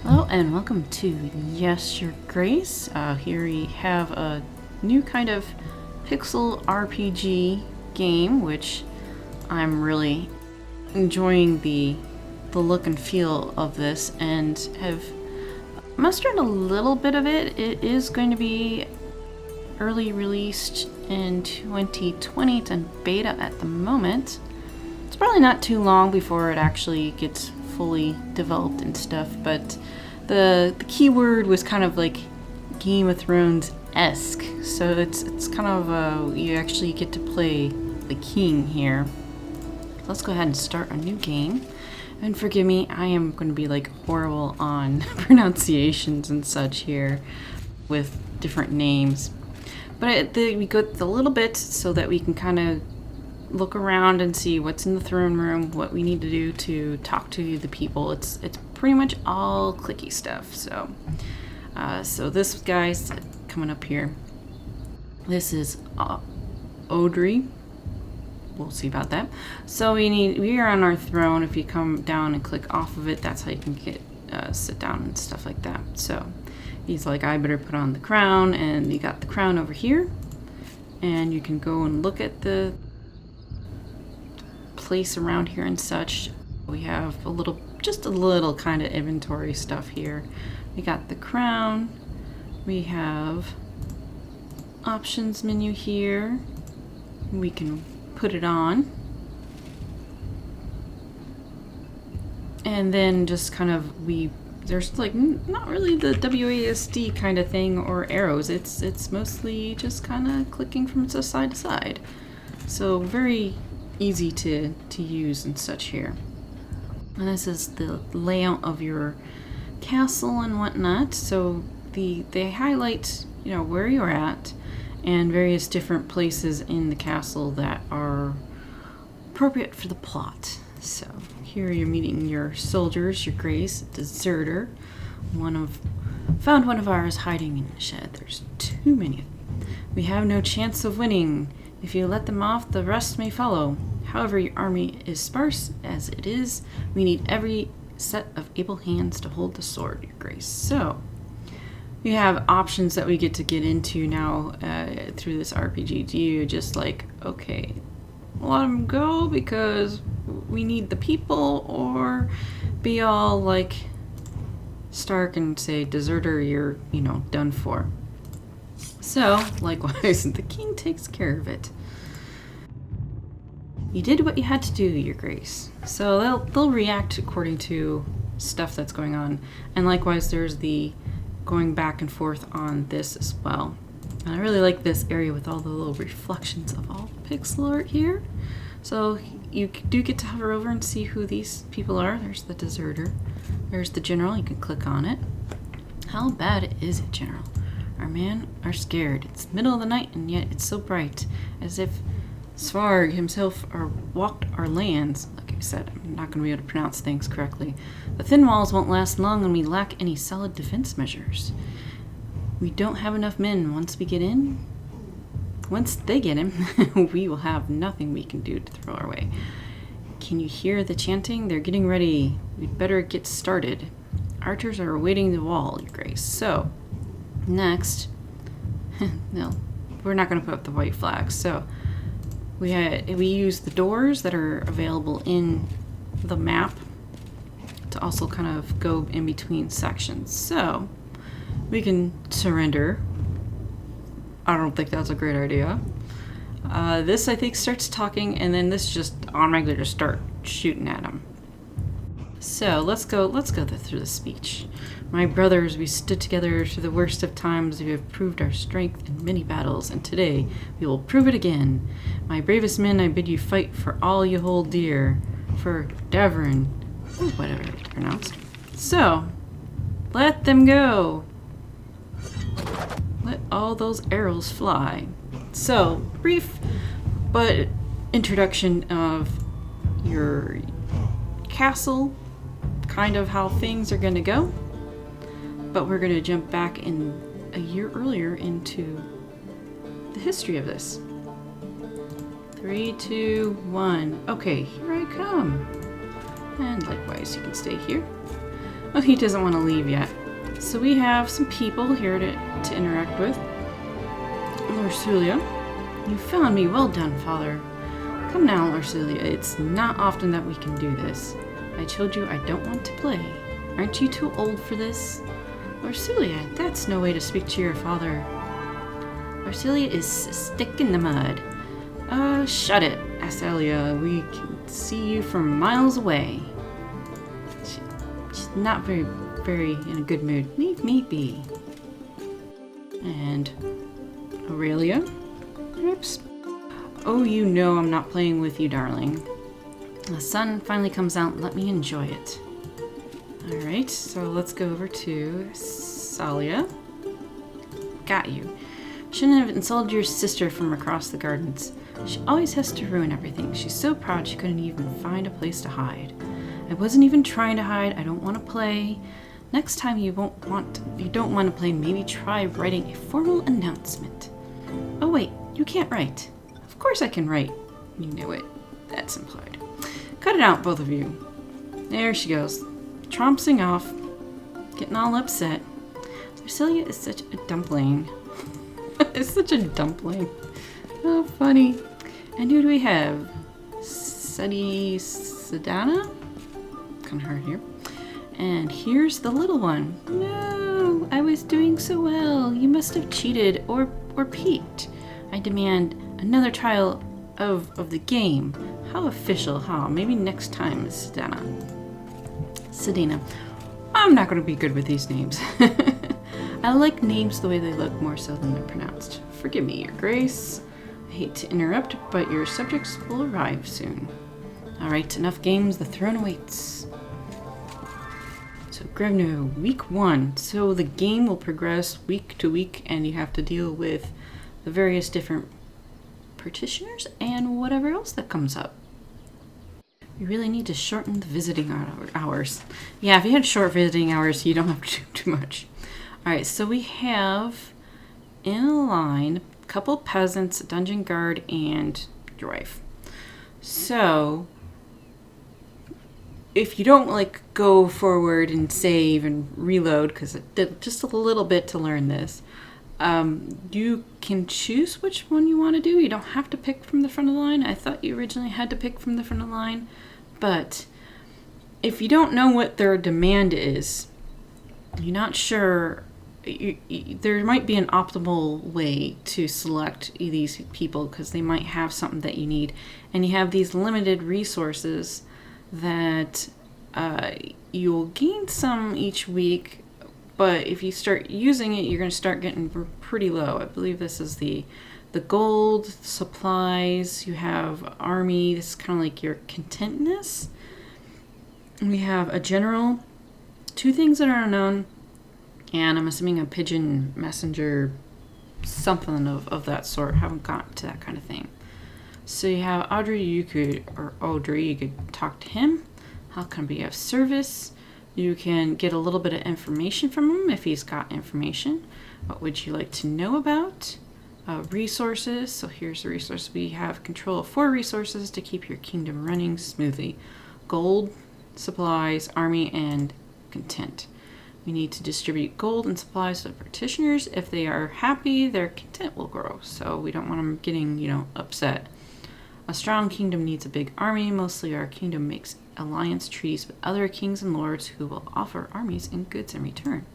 Hello and welcome to Yes, Your Grace. Here we have a new kind of pixel RPG game, which I'm really enjoying the look and feel of this, and have mastered a little bit of it. It is going to be early released in 2020. It's in beta at the moment. It's probably not too long before it actually gets fully developed and stuff, but the keyword was kind of like Game of Thrones-esque. So it's kind of you actually get to play the king here. Let's go ahead and start a new game. And forgive me, I am going to be like horrible on pronunciations and such here with different names. But we go a little bit so that we can kind of look around and see what's in the throne room, what we need to do to talk to the people. It's pretty much all clicky stuff. So this guy's coming up here. This is Audrey. We'll see about that. So we are on our throne. If you come down and click off of it, that's how you can get sit down and stuff like that. So he's like, I better put on the crown, and you got the crown over here, and you can go and look at the place around here and such. We have just a little kind of inventory stuff here. We got the crown. We have options menu here. We can put it on. And then just kind of there's like not really the WASD kind of thing or arrows. It's mostly just kind of clicking from side to side. So very easy to use and such here. And this is the layout of your castle and whatnot. So they highlight where you're at and various different places in the castle that are appropriate for the plot. So here you're meeting your soldiers, your grace, deserter. Found one of ours hiding in the shed. There's too many of them. We have no chance of winning. If you let them off, the rest may follow. However, your army is sparse as it is. We need every set of able hands to hold the sword, your grace. So we have options that we get to get into now through this RPG. Do you just like, okay, let them go because we need the people, or be all like Stark and say, deserter, you're done for? So likewise, the king takes care of it. You did what you had to do, your grace. So they'll react according to stuff that's going on. And likewise, there's the going back and forth on this as well. And I really like this area with all the little reflections of all the pixel art here. So you do get to hover over and see who these people are. There's the deserter. There's the general. You can click on it. How bad is it, general? Our men are scared. It's the middle of the night, and yet it's so bright, as if Svarg himself walked our lands. Like I said, I'm not going to be able to pronounce things correctly. The thin walls won't last long, and we lack any solid defense measures. We don't have enough men once we get in. Once they get in, we will have nothing we can do to throw our way. Can you hear the chanting? They're getting ready. We'd better get started. Archers are awaiting the wall, your grace. So, next, no, we're not going to put up the white flags. So we use the doors that are available in the map to also kind of go in between sections. So we can surrender. I don't think that's a great idea. This, I think, starts talking, and then this just automatically just start shooting at him. So let's go through the speech. My brothers, we stood together through the worst of times. We have proved our strength in many battles, and today we will prove it again. My bravest men, I bid you fight for all you hold dear, for Davrin, whatever it's pronounced. So, let them go. Let all those arrows fly. So, brief but introduction of your castle, kind of how things are going to go. But we're going to jump back in a year earlier into the history of this. 3, 2, 1. Okay, here I come. And likewise, you can stay here. Oh, he doesn't want to leave yet. So we have some people here to interact with. Lorsulia, you found me. Well done, Father. Come now, Lorsulia. It's not often that we can do this. I told you I don't want to play. Aren't you too old for this? Lorsulia, that's no way to speak to your father. Lorsulia is a stick in the mud. Shut it, Asalia. We can see you from miles away. She's not very in a good mood. Leave me be. And Aurelia? Oops. Oh, you know I'm not playing with you, darling. The sun finally comes out. Let me enjoy it. Alright, so let's go over to Salia. Got you. Shouldn't have insulted your sister from across the gardens. She always has to ruin everything. She's so proud she couldn't even find a place to hide. I wasn't even trying to hide. I don't want to play. Next time if you don't want to play, maybe try writing a formal announcement. Oh wait, you can't write. Of course I can write. You knew it. That's implied. Cut it out, both of you. There she goes. Trompsing off. Getting all upset. Lucilia is such a dumpling. It's such a dumpling. Oh, funny. And who do we have? Sedana? Kind of hard here. And here's the little one. No, I was doing so well. You must have cheated or peeked. I demand another trial of the game. How official, huh? Maybe next time, Sedana. I'm not going to be good with these names. I like names the way they look more so than they're pronounced. Forgive me, Your Grace. I hate to interrupt, but your subjects will arrive soon. Alright, enough games. The throne awaits. So, Grevno, week 1. So the game will progress week to week, and you have to deal with the various different petitioners and whatever else that comes up. We really need to shorten the visiting hours. Yeah, if you had short visiting hours, you don't have to do too much. Alright, so we have in a line a couple peasants, a dungeon guard, and your wife. So if you don't go forward and save and reload, because it did just a little bit to learn this, you can choose which one you want to do. You don't have to pick from the front of the line. I thought you originally had to pick from the front of the line, but if you don't know what their demand is, you're not sure, there might be an optimal way to select these people because they might have something that you need, and you have these limited resources that you'll gain some each week, but if you start using it, you're going to start getting pretty low. I believe this is the gold, supplies, you have army, this is kind of like your contentness. We have a general, 2 things that are unknown, and I'm assuming a pigeon messenger, something of that sort. Haven't gotten to that kind of thing. So you have Audrey, you could talk to him. How can be of service? You can get a little bit of information from him if he's got information. What would you like to know about? Resources. So here's the resource. We have control of 4 resources to keep your kingdom running smoothly. Gold, supplies, army, and content. We need to distribute gold and supplies to the petitioners. If they are happy, their content will grow. So we don't want them getting, upset. A strong kingdom needs a big army. Mostly our kingdom makes alliance treaties with other kings and lords who will offer armies and goods in return.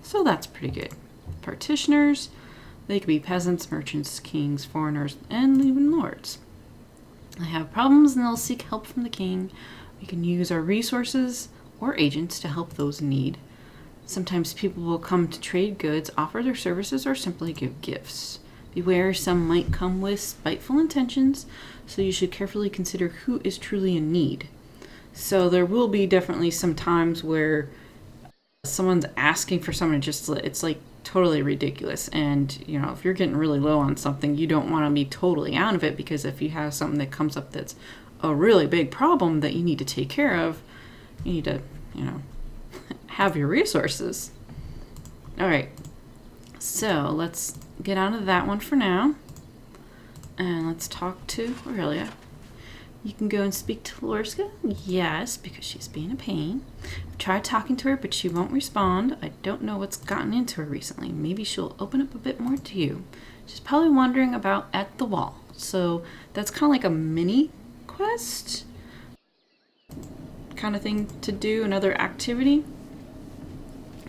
So that's pretty good. Petitioners, they could be peasants, merchants, kings, foreigners, and even lords. They have problems and they'll seek help from the king. We can use our resources or agents to help those in need. Sometimes people will come to trade goods, offer their services, or simply give gifts. Beware, some might come with spiteful intentions, so you should carefully consider who is truly in need. So there will be definitely some times where someone's asking for something, it's like totally ridiculous. And, if you're getting really low on something, you don't want to be totally out of it, because if you have something that comes up that's a really big problem that you need to take care of, you need to, have your resources. All right, so let's get out of that one for now, and let's talk to Aurelia. You can go and speak to Lorska? Yes, because she's being a pain. I've tried talking to her, but she won't respond. I don't know what's gotten into her recently. Maybe she'll open up a bit more to you. She's probably wandering about at the wall. So that's kind of like a mini quest kind of thing to do, another activity.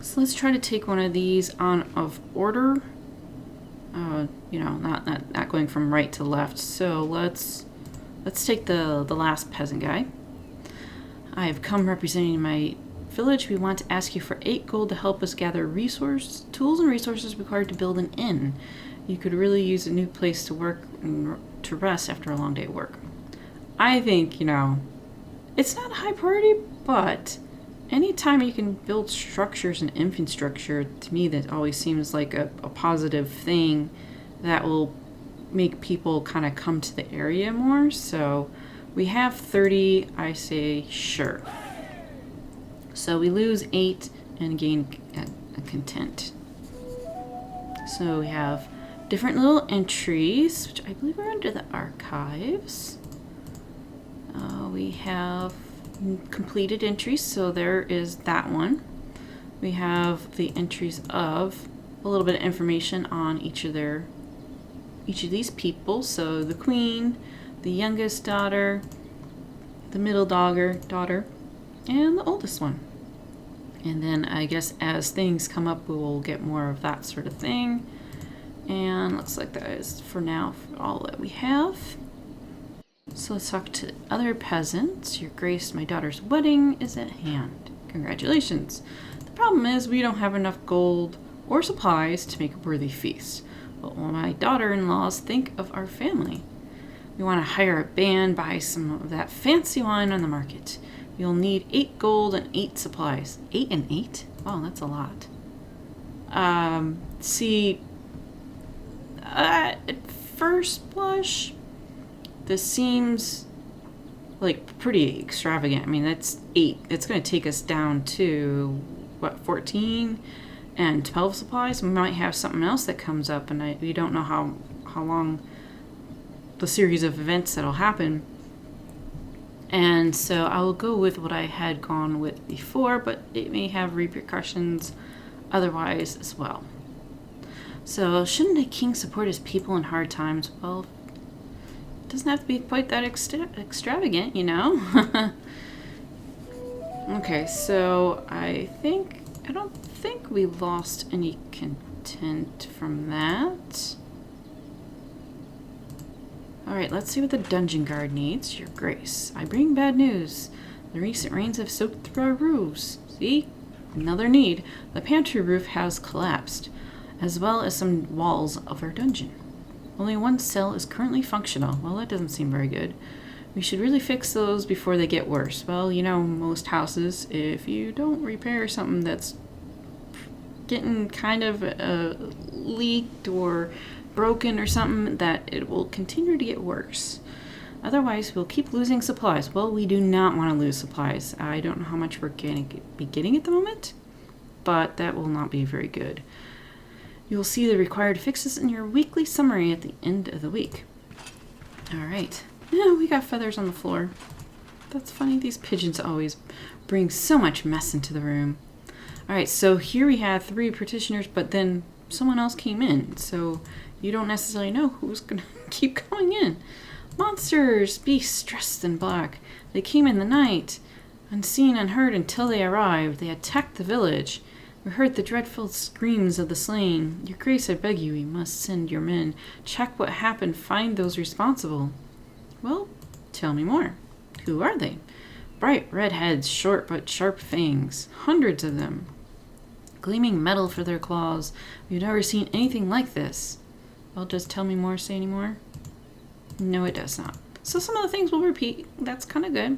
So let's try to take one of these on of order. You know, not going from right to left. So let's take the last peasant guy. I have come representing my village. We want to ask you for 8 gold to help us gather tools and resources required to build an inn. You could really use a new place to work and to rest after a long day of work. I think, you know, it's not a high priority, but anytime you can build structures and infrastructure, to me that always seems like a positive thing that will make people kind of come to the area more. So we have 30, I say sure. So we lose 8 and gain a content. So we have different little entries, which I believe are under the archives. We have completed entries, so there is that one. We have the entries of a little bit of information on each of these people. So the queen, the youngest daughter, the middle daughter, and the oldest one. And then I guess as things come up, we will get more of that sort of thing. And looks like that is for now for all that we have. So let's talk to other peasants. Your Grace, my daughter's wedding is at hand. Congratulations. The problem is we don't have enough gold or supplies to make a worthy feast. What will my daughter-in-laws think of our family? We want to hire a band, buy some of that fancy wine on the market. You'll need 8 gold and 8 supplies. 8 and 8? Wow, that's a lot. See, at first blush, this seems like pretty extravagant. I mean, that's 8. It's going to take us down to, what, 14 and 12 supplies? We might have something else that comes up, and we don't know how long the series of events that'll happen. And so I will go with what I had gone with before, but it may have repercussions otherwise as well. So shouldn't a king support his people in hard times? Well, it doesn't have to be quite that extravagant, you know? Okay, so I don't think we lost any content from that. Alright, let's see what the dungeon guard needs. Your Grace, I bring bad news. The recent rains have soaked through our roofs. See? Another need. The pantry roof has collapsed, as well as some walls of our dungeon. Only one cell is currently functional. Well, that doesn't seem very good. We should really fix those before they get worse. Well, you know, most houses, if you don't repair something that's getting kind of leaked or broken or something, that it will continue to get worse. Otherwise, we'll keep losing supplies. Well, we do not want to lose supplies. I don't know how much we're going to be getting at the moment, but that will not be very good. You will see the required fixes in your weekly summary at the end of the week. Alright. Yeah, we got feathers on the floor. That's funny. These pigeons always bring so much mess into the room. Alright, so here we have 3 petitioners, but then someone else came in. So you don't necessarily know who's going to keep going in. Monsters, beasts dressed in black. They came in the night, unseen, unheard until they arrived. They attacked the village. We heard the dreadful screams of the slain. Your Grace, I beg you, you must send your men. Check what happened, find those responsible. Well, tell me more. Who are they? Bright red heads, short but sharp fangs. Hundreds of them. Gleaming metal for their claws. We've never seen anything like this. Well, does tell me more say any more? No, it does not. So some of the things will repeat. That's kind of good.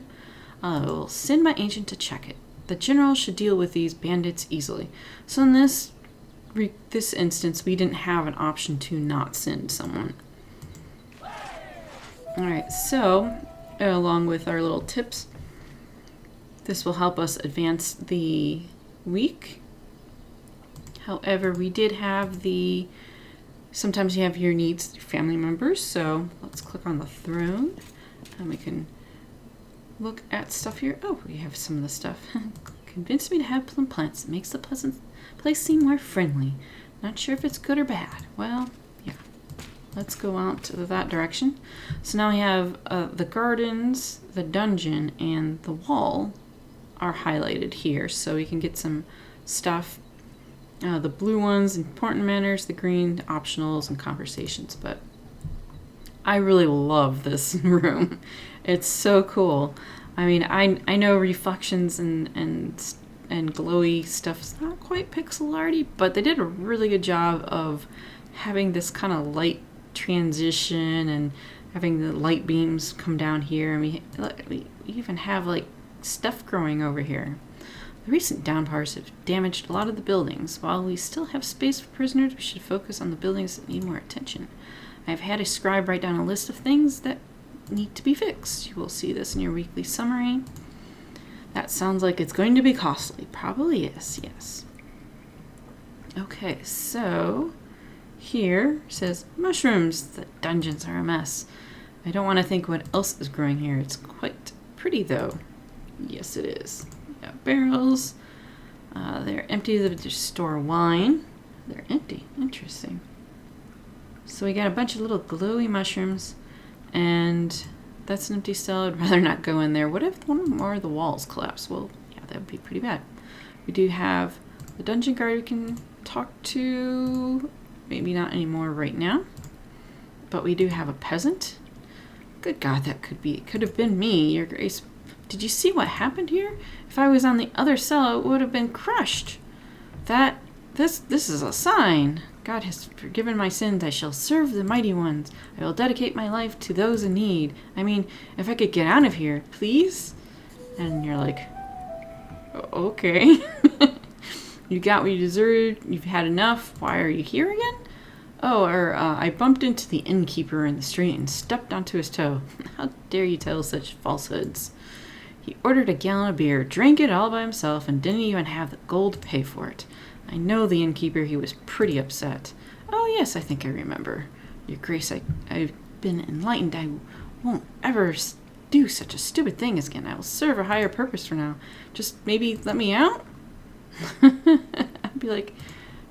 I will send my agent to check it. The general should deal with these bandits easily. So in this instance, we didn't have an option to not send someone. Alright, so along with our little tips, this will help us advance the week. However, we did have sometimes you have your needs through family members, so let's click on the throne and we can look at stuff here. Oh, we have some of the stuff. Convinced me to have plum plants. It makes the pleasant place seem more friendly. Not sure if it's good or bad. Well, yeah. Let's go out to that direction. So now we have the gardens, the dungeon, and the wall are highlighted here. So we can get some stuff. The blue ones, important matters, the green, optionals, and conversations. But I really love this room. It's so cool. I mean, I know reflections and glowy stuff's not quite pixel arty, but they did a really good job of having this kind of light transition and having the light beams come down here. And we even have like stuff growing over here. The recent downpours have damaged a lot of the buildings. While we still have space for prisoners, we should focus on the buildings that need more attention. I've had a scribe write down a list of things that need to be fixed. You will see this in your weekly summary. That sounds like it's going to be costly. Probably is, yes. Okay, so here says mushrooms. The dungeons are a mess. I don't want to think what else is growing here. It's quite pretty though. Yes, it is. We got barrels. They're empty to store wine. They're empty. Interesting. So we got a bunch of little glowy mushrooms, and that's an empty cell. I'd rather not go in there. What if one or more of the walls collapse? Well, yeah, that would be pretty bad. We do have the dungeon guard we can talk to. Maybe not anymore right now. But we do have a peasant. Good God, that could have been me, Your Grace. Did you see what happened here? If I was on the other cell, it would have been crushed. This is a sign. God has forgiven my sins. I shall serve the mighty ones. I will dedicate my life to those in need. I mean, if I could get out of here, please? And you're like, okay. You got what you deserved. You've had enough. Why are you here again? Oh, I bumped into the innkeeper in the street and stepped onto his toe. How dare you tell such falsehoods? He ordered a gallon of beer, drank it all by himself, and didn't even have the gold to pay for it. I know the innkeeper. He was pretty upset. Oh, yes, I think I remember. Your Grace, I've been enlightened. I won't ever do such a stupid thing again. I will serve a higher purpose for now. Just maybe let me out? I'd be like,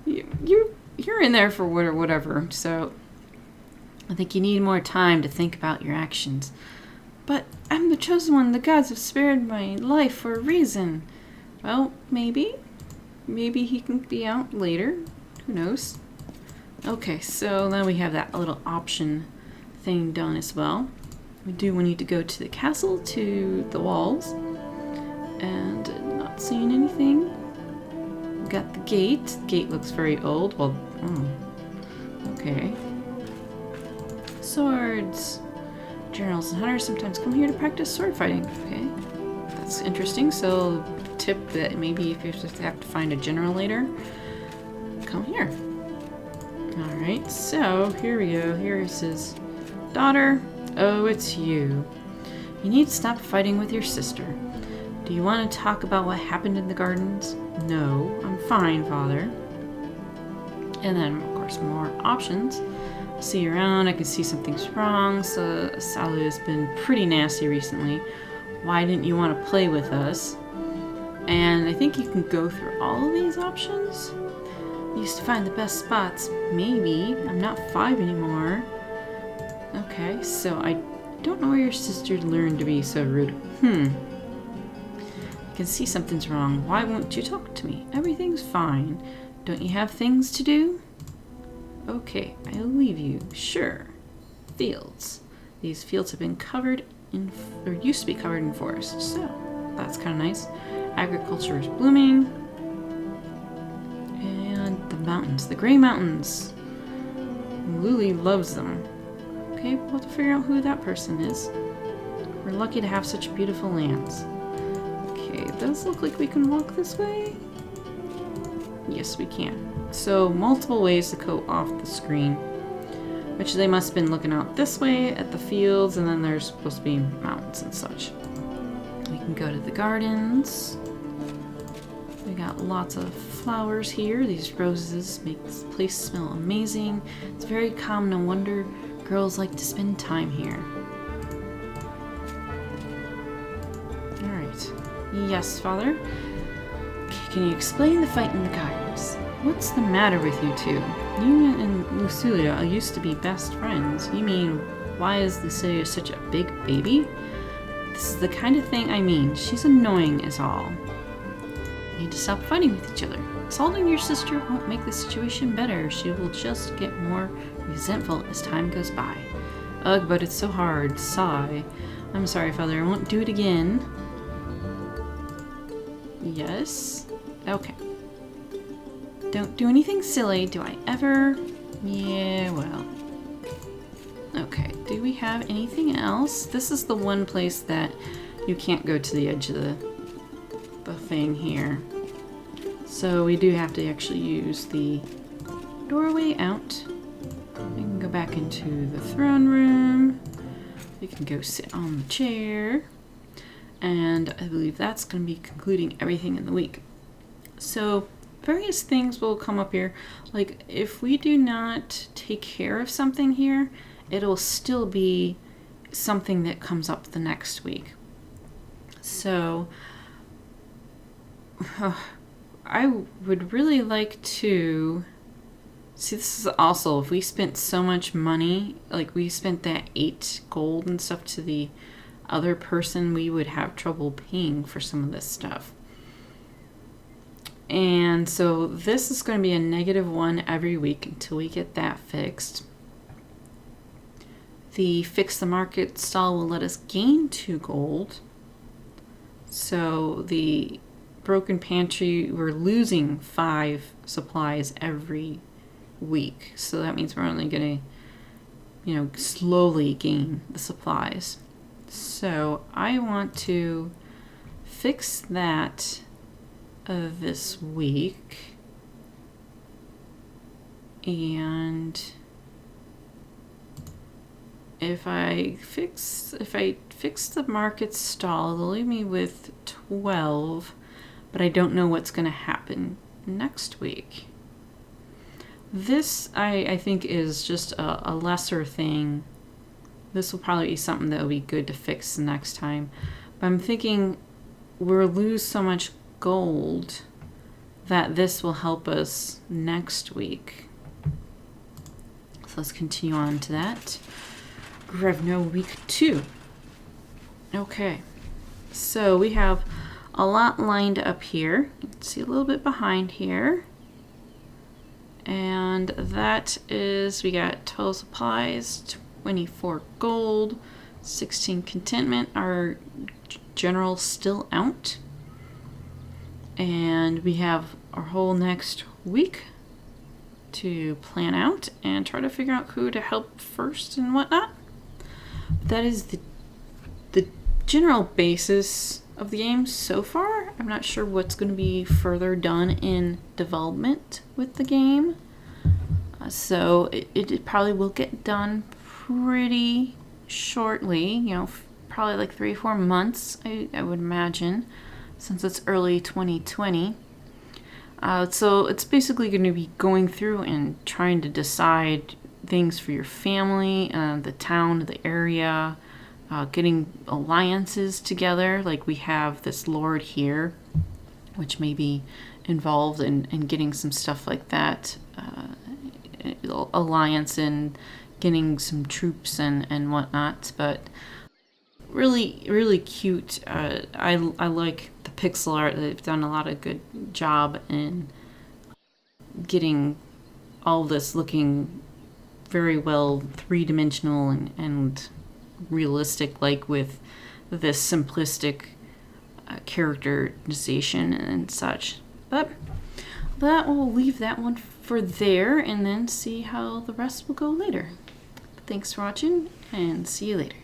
you're in there for whatever. So I think you need more time to think about your actions. But I'm the chosen one. The gods have spared my life for a reason. Well, maybe. Maybe he can be out later. Who knows? Okay, so then we have that little option thing done as well. We need to go to the castle, to the walls. And not seeing anything. We got the gate. The gate looks very old. Well, okay. Swords. Generals and hunters sometimes come here to practice sword fighting. Okay, that's interesting. So, tip that maybe if you just have to find a general later, come here. Alright, so here we go. Here is his daughter. Oh, it's you. You need to stop fighting with your sister. Do you want to talk about what happened in the gardens? No, I'm fine, Father. And then, of course, more options. See you around. I can see something's wrong. So Sally has been pretty nasty recently. Why didn't you want to play with us? And I think you can go through all of these options. You used to find the best spots. Maybe. I'm not 5 anymore. Okay, so I don't know where your sister learned to be so rude. I can see something's wrong. Why won't you talk to me? Everything's fine. Don't you have things to do? Okay, I'll leave you. Sure. Fields. These fields have been covered in, or used to be covered in forest, so that's kind of nice. Agriculture is blooming. And the mountains, the Gray Mountains. Lily loves them. Okay, we'll have to figure out who that person is. We're lucky to have such beautiful lands. Okay, it does look like we can walk this way. Yes, we can. So, multiple ways to go off the screen. Which they must have been looking out this way at the fields, and then there's supposed to be mountains and such. We can go to the gardens. We got lots of flowers here. These roses make this place smell amazing. It's very common to wonder girls like to spend time here. Yes, Father. Can you explain the fight in the gardens? What's the matter with you two? You and Lucilia used to be best friends. You mean, why is Lucilia such a big baby? This is the kind of thing I mean. She's annoying is all. You need to stop fighting with each other. Assaulting your sister won't make the situation better. She will just get more resentful as time goes by. Ugh, but it's so hard. Sigh. I'm sorry, Father. I won't do it again. Yes? Okay. Don't do anything silly. Do I ever? Yeah, well. Okay. Do we have anything else? This is the one place that you can't go to the edge of the thing here. So we do have to actually use the doorway out. We can go back into the throne room. We can go sit on the chair. And I believe that's going to be concluding everything in the week. So various things will come up here. Like if we do not take care of something here, it'll still be something that comes up the next week. So I would really like to see, this is also, if we spent so much money, like we spent that 8 gold and stuff to the other person, we would have trouble paying for some of this stuff. And so this is going to be a -1 every week until we get that fixed. The fix the market stall will let us gain 2 gold. So the broken pantry, we're losing 5 supplies every week. So that means we're only going to, slowly gain the supplies. So I want to fix that this week. And if I fix the market stall, it'll leave me with 12, but I don't know what's going to happen next week. This, I think, is just a lesser thing. This will probably be something that will be good to fix next time. But I'm thinking we'll lose so much gold that this will help us next week. So let's continue on to that. Grevno week 2. Okay, so we have a lot lined up here. You can see a little bit behind here. And that is, we got 12 supplies, 24 gold, 16 contentment. Our general's still out. And we have our whole next week to plan out and try to figure out who to help first and whatnot. That is the general basis of the game so far. I'm not sure what's going to be further done in development with the game. So it probably will get done pretty shortly, probably like 3 or 4 months, I would imagine, since it's early 2020. So it's basically going to be going through and trying to decide things for your family, the town, the area, getting alliances together. Like we have this lord here, which may be involved in getting some stuff like that, alliance and getting some troops and whatnot. But really, really cute. I like the pixel art. They've done a lot of good job in getting all this looking very well three-dimensional and realistic, like with this simplistic characterization and such. But that we'll leave that one for there and then see how the rest will go later. Thanks for watching and see you later.